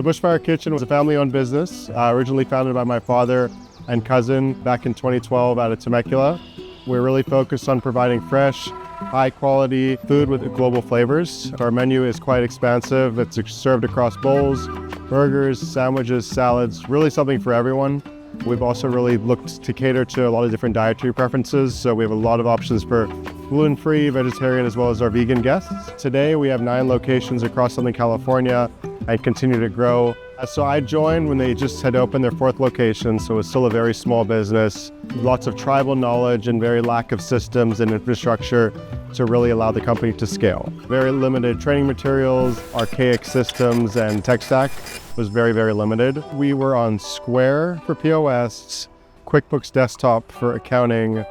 So Bushfire Kitchen was a family-owned business, originally founded by my father and cousin back in 2012 out of Temecula. We're really focused on providing fresh, high-quality food with global flavors. Our menu is quite expansive. It's served across bowls, burgers, sandwiches, salads, really something for everyone. We've also really looked to cater to a lot of different dietary preferences, so we have a lot of options for gluten-free, vegetarian, as well as our vegan guests. Today, we have 9 locations across Southern California and continue to grow. So I joined when they just had opened their 4th location, so it was still a very small business. Lots of tribal knowledge and very lack of systems and infrastructure to really allow the company to scale. Very limited training materials, archaic systems, and tech stack was very, very limited. We were on Square for POS, QuickBooks Desktop for accounting,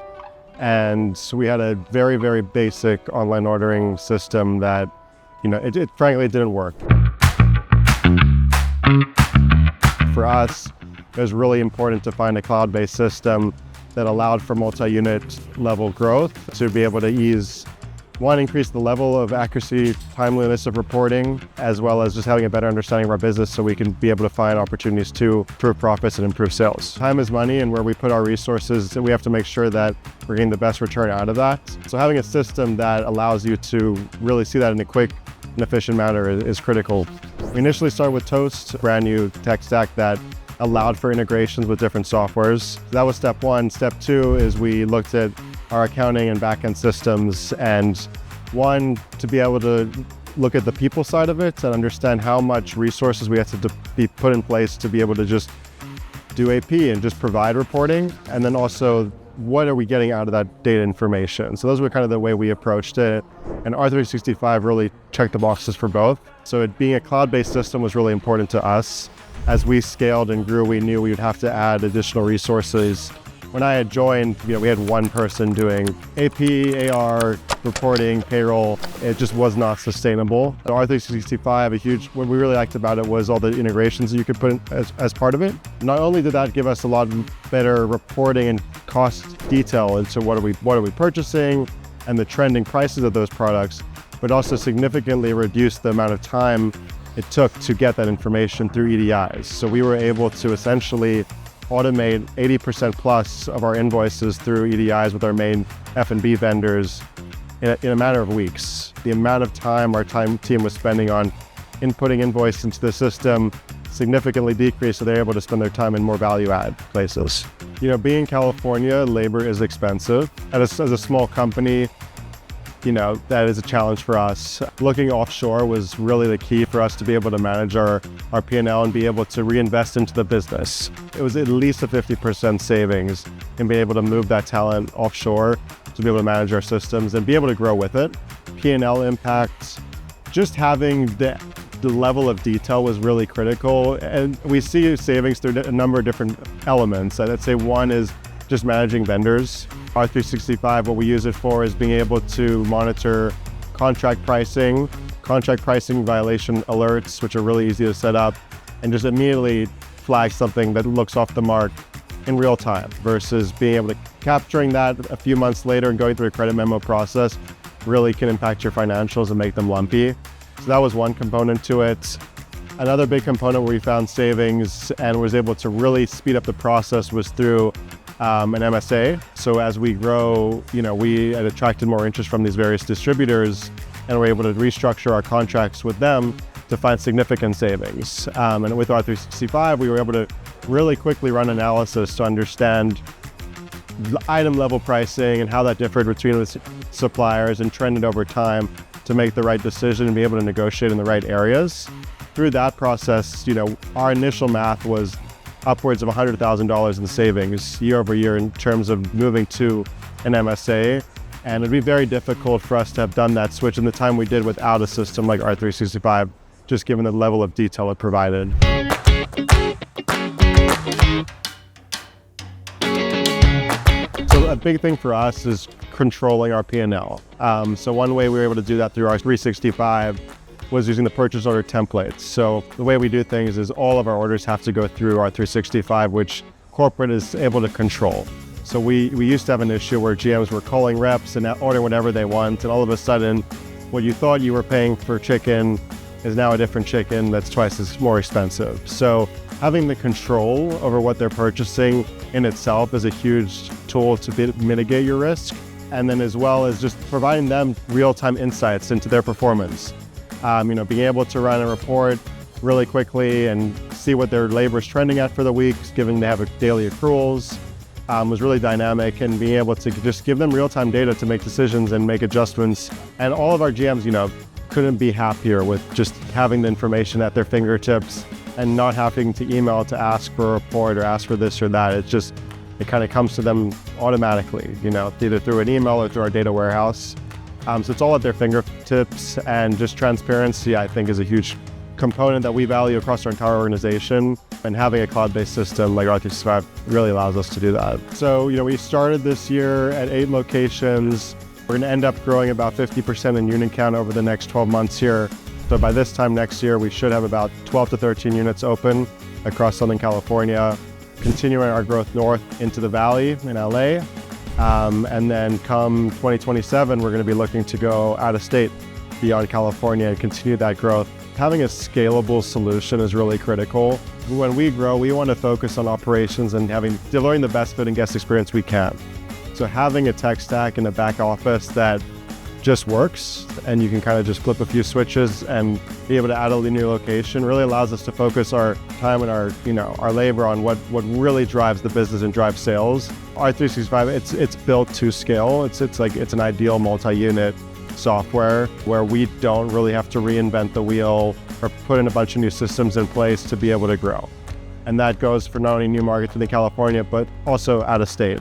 and so we had a very, very basic online ordering system that, it frankly didn't work. For us, it was really important to find a cloud-based system that allowed for multi-unit level growth to be able to increase the level of accuracy, timeliness of reporting, as well as just having a better understanding of our business so we can be able to find opportunities to improve profits and improve sales. Time is money, and where we put our resources, we have to make sure that we're getting the best return out of that. So having a system that allows you to really see that in a quick and efficient manner is critical. We initially started with Toast, a brand new tech stack that allowed for integrations with different softwares. That was step 1. Step 2 is we looked at our accounting and backend systems, and to be able to look at the people side of it and understand how much resources we had to be put in place to be able to just do AP and just provide reporting, and then also what are we getting out of that data information. So those were kind of the way we approached it, and R365 really checked the boxes for both. So it being a cloud-based system was really important to us. As we scaled and grew, we knew we would have to add additional resources. When I had joined, we had one person doing AP, AR, reporting, payroll. It just was not sustainable. So R365, what we really liked about it was all the integrations that you could put in as part of it. Not only did that give us a lot better reporting and cost detail into what are we purchasing and the trending prices of those products, but also significantly reduced the amount of time it took to get that information through EDIs. So we were able to essentially automate 80% plus of our invoices through EDIs with our main F&B vendors in a matter of weeks. The amount of time our team was spending on inputting invoice into the system significantly decreased, so they're able to spend their time in more value-add places. Being in California, labor is expensive. As a small company, that is a challenge for us. Looking offshore was really the key for us to be able to manage our P&L and be able to reinvest into the business. It was at least a 50% savings in being able to move that talent offshore to be able to manage our systems and be able to grow with it. P&L impact, just having the level of detail was really critical. And we see savings through a number of different elements. I'd say one is just managing vendors. R365, what we use it for is being able to monitor contract pricing violation alerts, which are really easy to set up, and just immediately flag something that looks off the mark in real time versus being able to capturing that a few months later and going through a credit memo process really can impact your financials and make them lumpy. So that was one component to it. Another big component where we found savings and was able to really speed up the process was through an MSA. So as we grow, we had attracted more interest from these various distributors and we're able to restructure our contracts with them to find significant savings. And with R365, we were able to really quickly run analysis to understand item level pricing and how that differed between the suppliers and trended over time to make the right decision and be able to negotiate in the right areas. Through that process, our initial math was upwards of $100,000 in savings year over year in terms of moving to an MSA. And it'd be very difficult for us to have done that switch in the time we did without a system like R365, just given the level of detail it provided. So a big thing for us is controlling our P&L. So one way we were able to do that through R365 was using the purchase order templates. So the way we do things is all of our orders have to go through R365, which corporate is able to control. So we used to have an issue where GMs were calling reps and ordering whatever they want, and all of a sudden, what you thought you were paying for chicken is now a different chicken that's twice as more expensive. So having the control over what they're purchasing in itself is a huge tool to mitigate your risk. And then as well as just providing them real-time insights into their performance. Being able to run a report really quickly and see what their labor is trending at for the week, given they have daily accruals, was really dynamic, and being able to just give them real-time data to make decisions and make adjustments. And all of our GMs, couldn't be happier with just having the information at their fingertips and not having to email to ask for a report or ask for this or that. It kind of comes to them automatically, either through an email or through our data warehouse. So it's all at their fingertips, and just transparency, I think, is a huge component that we value across our entire organization. And having a cloud-based system like R365 really allows us to do that. So, we started this year at 8 locations. We're going to end up growing about 50% in unit count over the next 12 months here. So by this time next year, we should have about 12 to 13 units open across Southern California, continuing our growth north into the Valley in LA. And then come 2027, we're going to be looking to go out of state beyond California and continue that growth. Having a scalable solution is really critical. When we grow, we want to focus on operations and delivering the best fit and guest experience we can. So having a tech stack in the back office that just works, and you can kind of just flip a few switches and be able to add a new location, really allows us to focus our time and our labor on what really drives the business and drives sales. R365, it's built to scale. It's an ideal multi-unit software where we don't really have to reinvent the wheel or put in a bunch of new systems in place to be able to grow. And that goes for not only new markets within California, but also out of state.